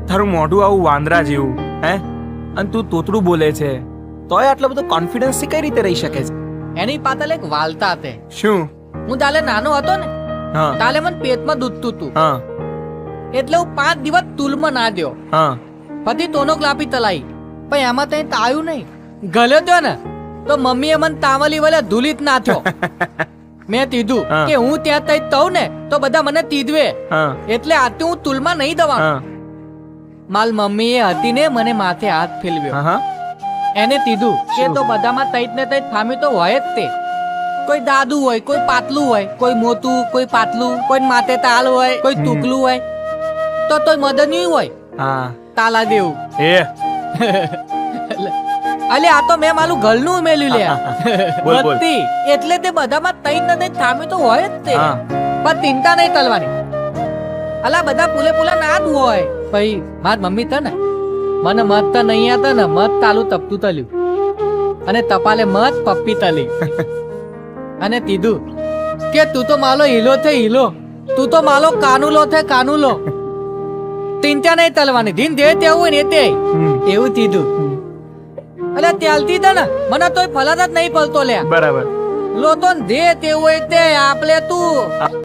તારું મોઢું આવું વાંદરા જેવું હે, અને તું તોતરું બોલે છે તોય આટલો બધો કોન્ફિડન્સ થી કઈ રીતે રહી શકે છે? એની પાછળ એક વાલતા હતી. શું? હું તાલે નાનો હતો ને હા તાલે મને પેટમાં દૂધતું હતું, હા એટલે હું 5 દિવસ તુલમાં ના દ્યો. હા પછી ટોનોગ્રાફી તલાઈ, પણ એમાં તઈ તાયું નહીં. ગલ્યો ત્યો ને તો મમ્મીએ મને તાવલી વલે ધૂલિત ના થયો. મેં કીધું હા. કે હું ત્યાં તઈ તવ ને તો બધા મને તીધવે, હા એટલે આતે હું તુલમાં નહીં દવા. હા માલ મમ્મીએ હતી ને મને માથે હાથ ફેરવ્યો. હા એને કીધું કે શું? તો બધામાં તઈત ને તઈત ખામી તો હોય જ તે. કોઈ દાદુ હોય, કોઈ પાતલું હોય, કોઈ મોટું, કોઈ પાતલું, કોઈ માથે તાલ હોય, કોઈ ટૂકલું હોય, તો તોય મદનની હોય હા તાલા દેવું. એ અલે આ તો મેં મારું ઘરનું મેલ્યું લે. બોલ, બોલ. બત્તી. એટલે તે બધામાં તઈત ને તઈત ખામી તો હોય જ તે. હા. પણ ચિંતા નહીં કરવાની. અલા બધા પુલે પુલા ના જ હોય. ભાઈ માર મમ્મી તો ને મને મત તો નહીં આતા ને મત તાલું તપતું તલ્યું, અને તપાલે મત પપ્પી તલી, અને કીધું કે તું તો માલો હીલો છે હીલો, તું તો માલો કાનુલો છે કાનુલો. ચિંતા નહીં તલવાની, દિન દે તેવું હોય ને તે એવું કીધું. અલે ત્યાલતી હતા ને મને તોય ફલાદ જ નહીં પડતો લે. બરાબર. લોતો દે તેવું હોય તે આપલે તું